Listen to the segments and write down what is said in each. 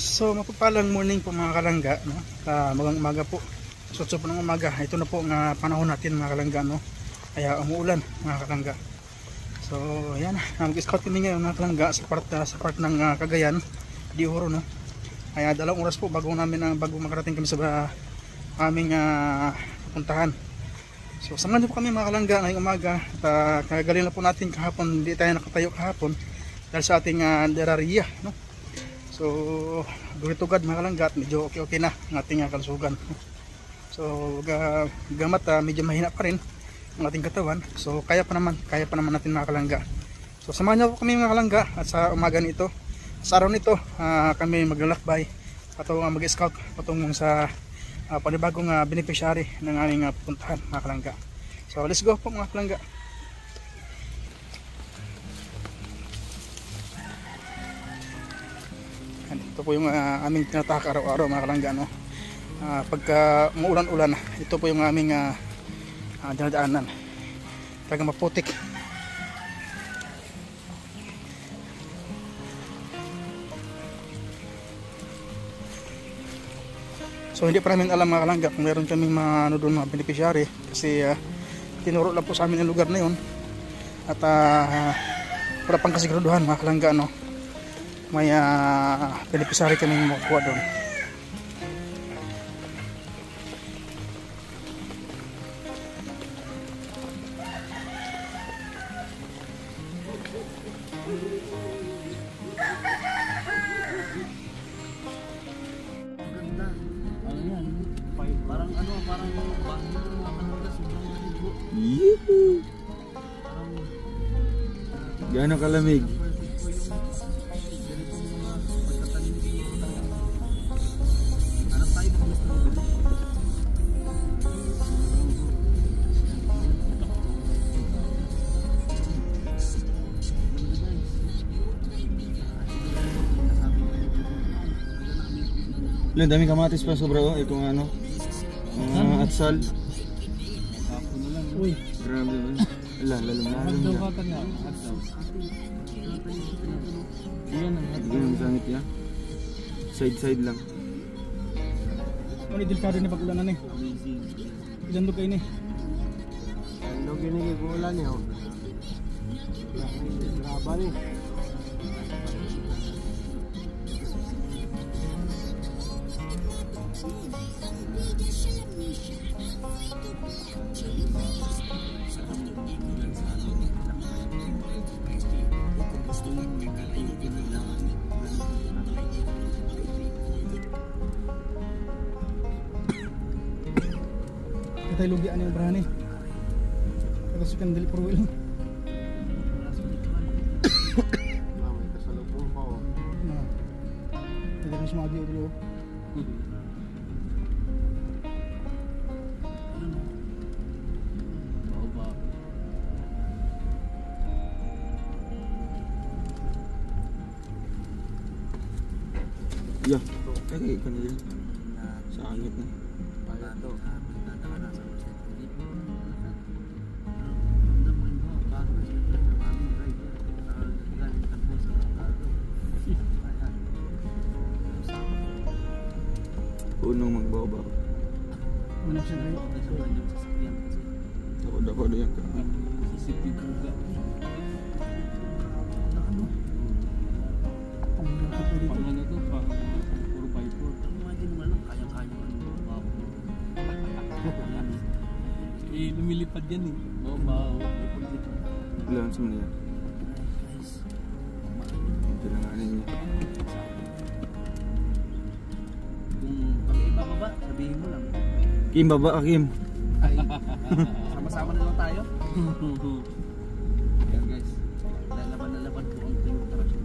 So mapagpalang morning po mga kalangga, no? Magang umaga po. Sutso po ng umaga. Ito na po ang panahon natin mga kalangga, no? Kaya umuulan mga kalangga. So ayan, mag-scout kami ngayon mga kalangga sa part ng Cagayan de Oro, no? Kaya 2 oras po bago makarating kami sa aming puntahan. So samahan niyo po kami mga kalangga ngayong umaga. At kagaling na po natin kahapon, hindi tayo nakatayo kahapon dahil sa ating deraria, no? So guritugad mga kalangga at medyo okay na ang ating kalusugan. So gamat medyo mahina pa rin ang ating katawan. So kaya pa naman natin mga kalangga. So samahan niyo po kami mga kalangga at sa umaga nito, sa araw nito, kami maglalakbay patungong mag-scout patungong sa panibagong beneficiary ng aming pupuntahan mga kalangga. So let's go po mga kalangga. Ito po yung aming tinatahak araw-araw mga kalangga, no? Pagka umuulan-ulan, ito po yung aming dinadaanan. Talagang maputik. So hindi pa namin alam mga kalangga kung meron kaming mga beneficiary kasi tinuro lang po sa amin ang lugar na yun at wala pang kasiguraduhan mga kalangga, no? May beneficiary kaming makukuha doon. Gaano kalamig? Ang dami kamatis pa sobra, oh. Itong ano, atsal. Uy, grabe ba? Lalo na. Yan ang sangit ya. Side lang. ano delikado ni pag-ulanan eh. Ilan lugay ni? Lugay ni ulan niya. Graba ni. Tayo lugian yung brani. Tapos kan dili pro wheel. May kasalubong pa oh. Pwede rin sumagi ulo. Yeah. Okay, kanila. Sa angit na. Palato. Unong magbabaw. Ano siya rin? Dako do yan ka. Sisipin ko ga. Pangano to, puro by 4. Imagine mo lang kaya-kaya mo babaw. Lumilipad yan eh. Babaw. Ilan sa mga. Kailanganin niya. Sabihin mo lang. Kim, baba ka Kim. Ay, sama-sama na lang tayo. Yan guys, lalaban po ang tingin traction.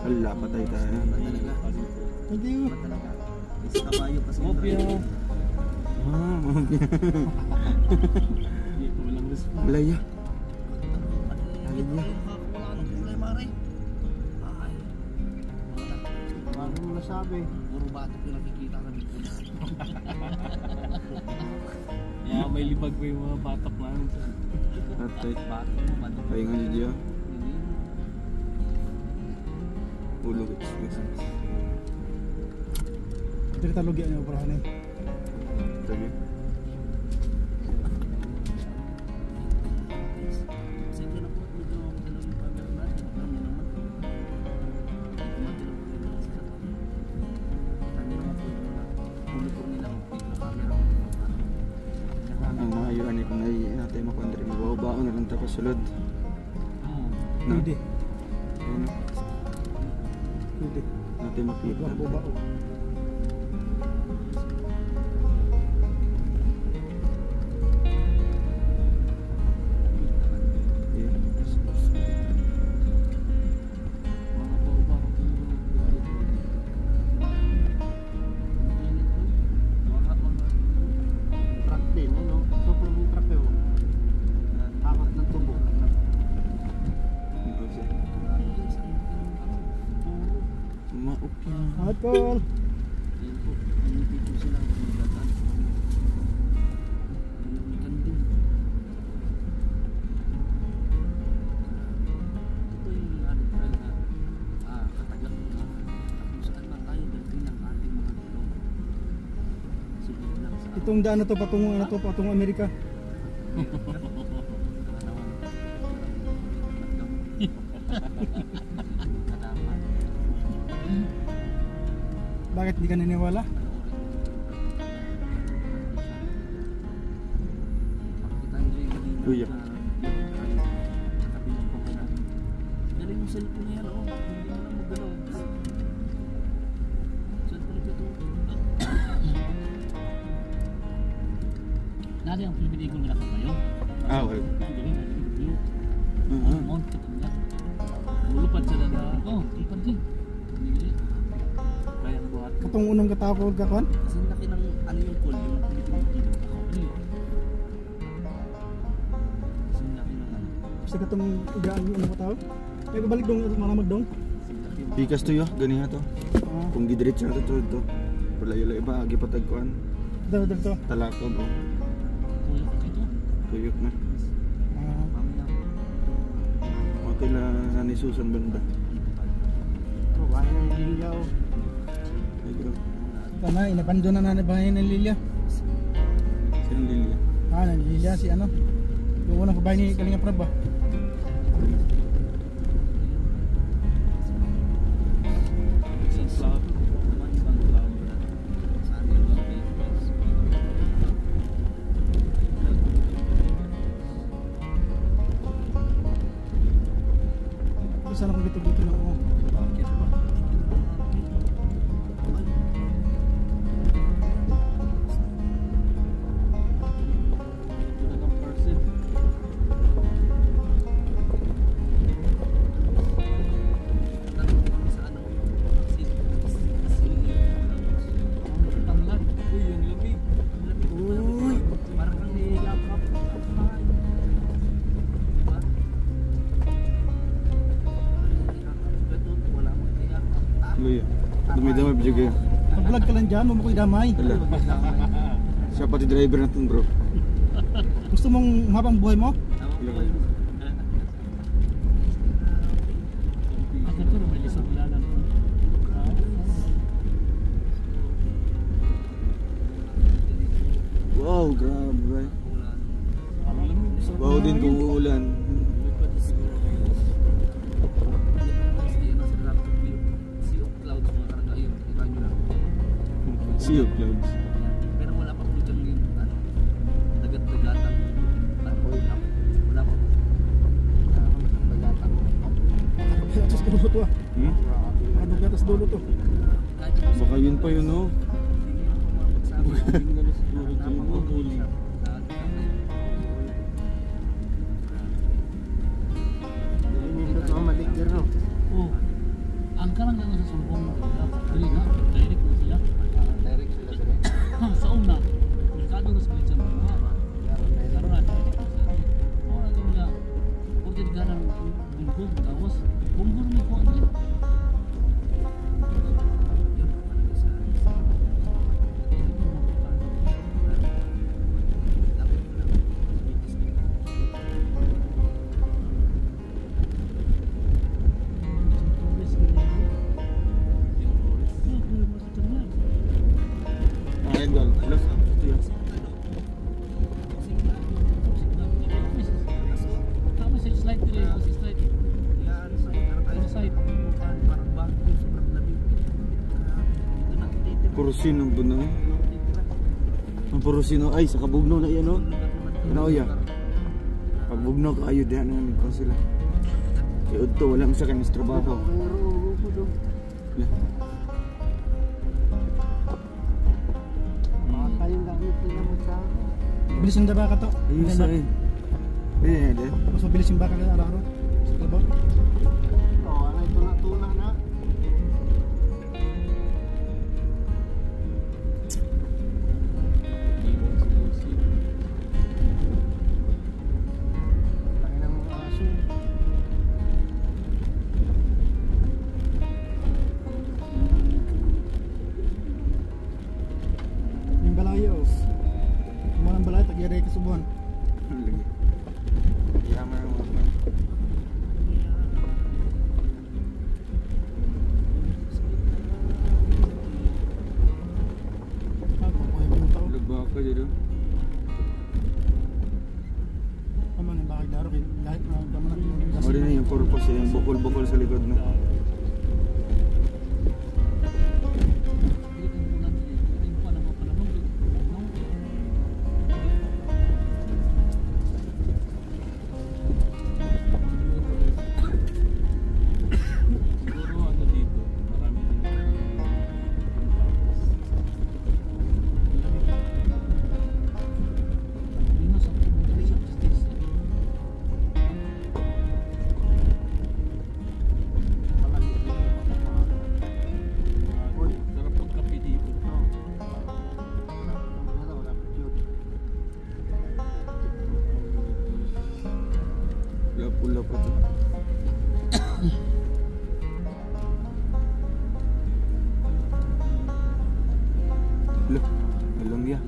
Hala, patay tayo. Thank you. Isa kabayo pa sa Mopia. Mopia. Dito walang response. Malaya. Malaya. Wala nang kulay mare. Ay. Bago mo nasabi. Puro batok yung nakikita namin po. Yeah, may libag mo yung mga batok namin. Patay. Batok mo, batok. Pahingan niyo. Ulog Express. Diri ta lugya niya obrahan eh. Sige. Sige na po, medyo dalawang camera natin. Kami naman. Kami naman po yung ulo po nilang video camera. Ang mahayuan ni kung naiiin natin makondre. Mababaon na lang tapos sulod. No? Pwede. Ayun. Pwede. Natin makita. Babao. Yeah. Truck din, ano? Super yung truck yun. Apat ng tubo. Ito siya. Ma-okay. Hot call. Ayan po, nanipid po sila kung magdadaan po kami. Nanimikan din. Ito yung ating friend na katagal na kung saan ba tayo dating ng ating mga tulong. Sige lang sa Itong daan na to patungo Amerika. kadaman. Bakit di ka naniniwala? Luya. Galing yung cellphone na yan, oh. Hindi mo lang magalaw. Cellphone ka to. Nari ang Philippine Eagle na kapayo. Ah, well. Ang galing na view. Uh-huh. Mount ka niya. Mulupad sila na. Oh, ipan din. Hindi. Kaya ang buhat. Katong unang katawag ka kan? Kasi ang laki ng ano yung call, yung Philippine Eagle. Ano? Kasi ang laki ng ano. Sa katong igaan yung unang katawag? Kaya balik dong malamag dong. Kasi ang laki yung Pikas to yo, ganiha to. Ah, Kung gidiretso na to to. Palayo-layo ba agi patagkuan. dito to. Talakog oh. Kuya ka dito. Tuyok na. Ah, mamaya. Okay la ni Susan banda. Oh, bahay ng Liliyaw. Ayun. tama, inabando na na bahay ng Lilia. Sinong Lilia? Ah, ng Lilia si ano? Yung unang kabahay ni Kalinga Prab ba? Sunflower. Naman sunflower na. Saan yung mga papers? Kung saan ako dito lang ako. Bakit ba? Ito na ng person. Tanong kami sa ano? Tanglad. Uy, yung lamig. Ang lamig. Uy! Parang kang niyayakap. Diba? Ganun, wala mong niyayakap. Luya. Dumi-dumi bigyo kayo. Pag-vlog ka lang dyan, mo makoy damay. Hala. Siya pati driver natin bro. Gusto mong habang buhay mo? Ako to may lisod lalan ko. Wow, grabe. Wow din kung uulan. Sea of clouds. Pero wala pa po dyan yung ano, dagat-dagatan. Wala pa po. Dagatan. Makakapaya atas dulo to ah. Hmm? Makakapaya atas dulo to. Kahit yung Baka yun pa yun oh. hindi mo pa magsabi. Napakahuli siya. Oh. Ang karang nga sa sumpong dili na direct na sila. Direct sila direct. Sa una, merkado na sa mga mga. Karon na direct na sila. Ora ko nga pag di ganang bungkog gawas. Bungkog ni ko ani. Purusin ang buno. Ang Purusin ay sa Kabugno na yan, no? Ano ya? Pagbugno ka ayod yan na nagkon sila. Kaya udto wala mo sa kanyang trabaho. Bilis yung baka to. Ayos sa eh. Eh, de. Mas mabilis yung baka kaya araw-araw. Sa trabaho. Yung balayo. Kumalang balayo, tagyaray ka subuhan. Lagi. Yaman ang mga man. Papuhay ba ng tao? Lagba ka dito. Paman yung bakag daro kay lahat na gamanan yung Ano rin yung purpose yung bukol-bukol sa likod no. Pula pa to. Loh, belum ya.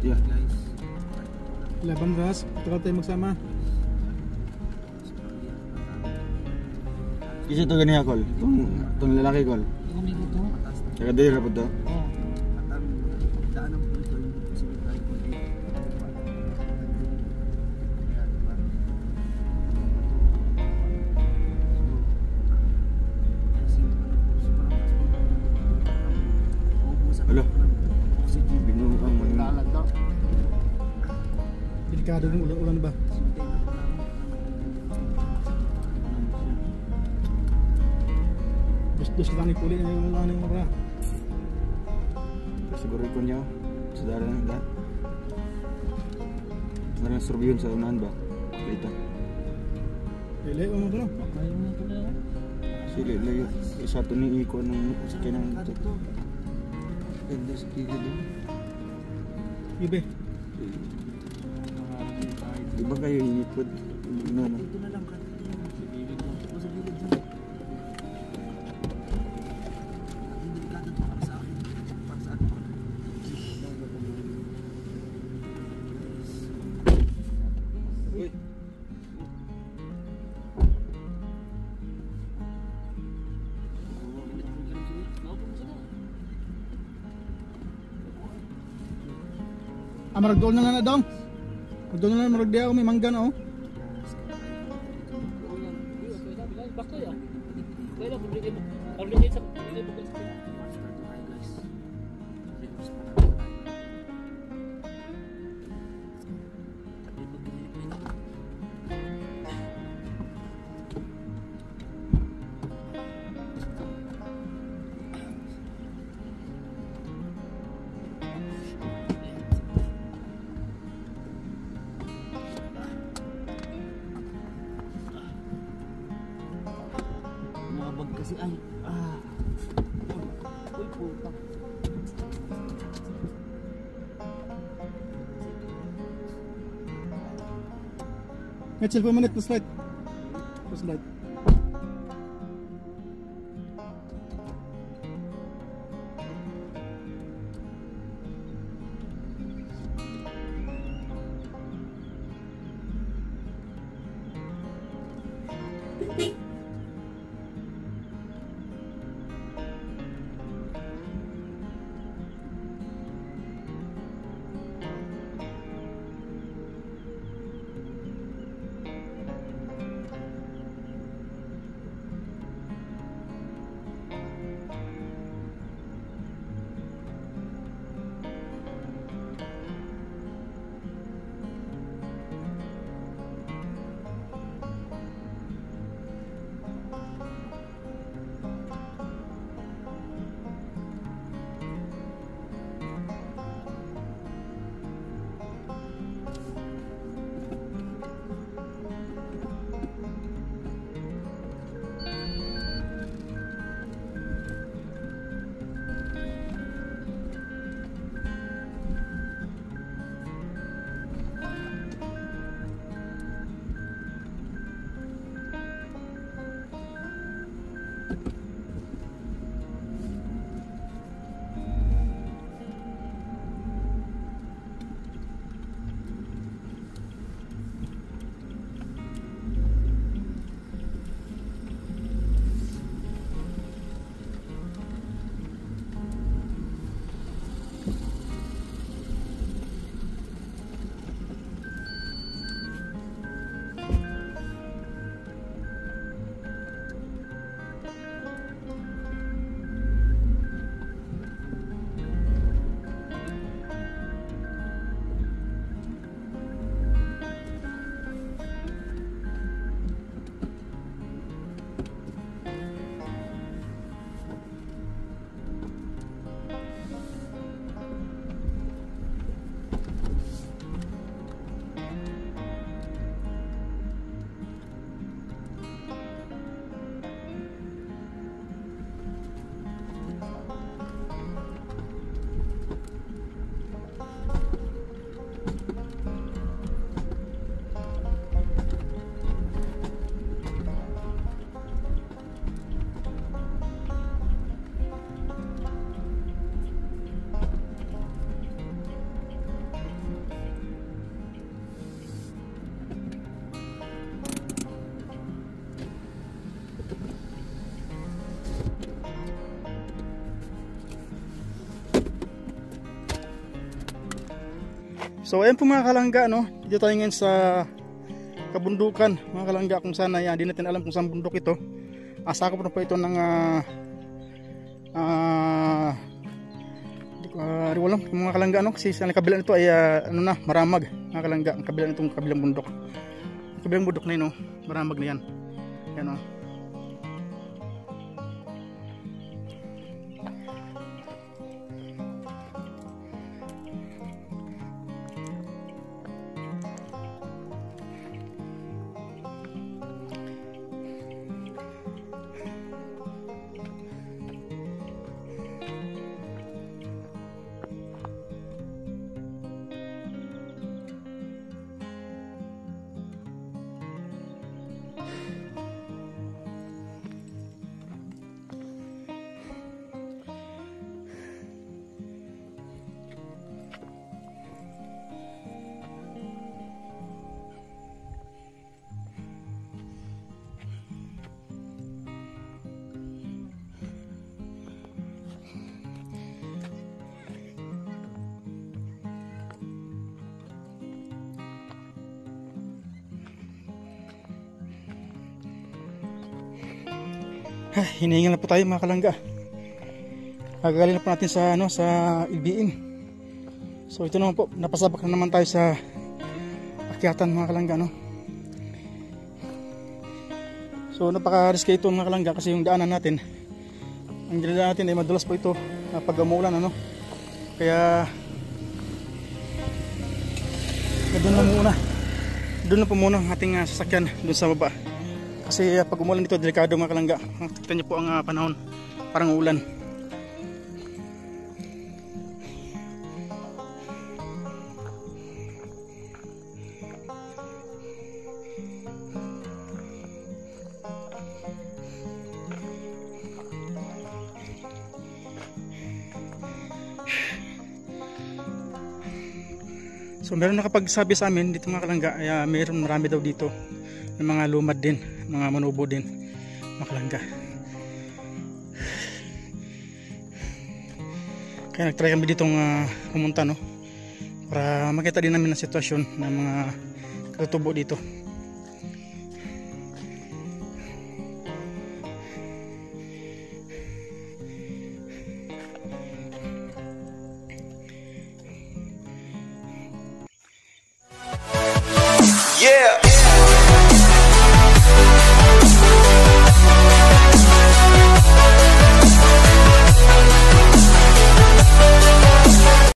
Ya. Laban ras, takot tayo magsama. Kasi ito ganyan kol. Itong lalaki kol. Umigot to. Kaya dira po to. Oo. Daan ang puto yung posibilidad ko dito. Alo. Binuang mo. Delikado yung ulan ba? Dos kita ni puli na yung ulan yung mga. Siguro ko niya. Sadara na lahat. Marang surbiyon sa unahan ba? Dito. Lele mo to no. Kayo na to na. Sili layo. Isa to ni iko ng sakay ng ito. Ganda sa kigid din. Ibe. Di ba kayo inipod? Ano na? Dito na lang ka. Sa gilid lang. O sa gilid lang. Ang delikado to para sa akin. Para sa akin. Uy. Maragdool na lang na dong. Maragdool na lang, maragdi ako, may mangga na oh. Bakit ya? Kaya lang publikin mo. Publikin sa Mabag kasi ay. Uy, puta. May cellphone mo net, plus light. Plus light. So ayan po mga kalangga, no? Dito tayo ngayon sa kabundukan mga kalangga, kung sana yan, hindi natin alam kung saan bundok ito. Sakop na po ito ng hindi ko alam mga kalangga, no? Kasi sa kabilang ito ay ano na, Maramag mga kalangga, ang kabilang itong kabilang bundok. Ang kabilang bundok na yun, no? Maramag na yan. Yan, no? Hinahingal na po tayo mga kalangga. Gagaling na po natin sa ano, sa Ilbiin. So ito naman po, napasabak na naman tayo sa akyatan mga kalangga, no? So napaka-risky ito mga kalangga kasi yung daanan natin, ang dinadaan natin ay madulas po ito pag umuulan, ano? Kaya doon na po muna ang ating sasakyan doon sa baba. Kasi pag umulan dito, delikado mga kalangga. Tignan niyo po ang panahon, parang ulan. So meron nakapagsabi sa amin dito mga kalangga, meron marami daw dito ng mga lumad din, mga manubo din mga kalangga. Kaya nagtry kami ditong pumunta, no, para makita din namin ang sitwasyon ng mga katutubo dito.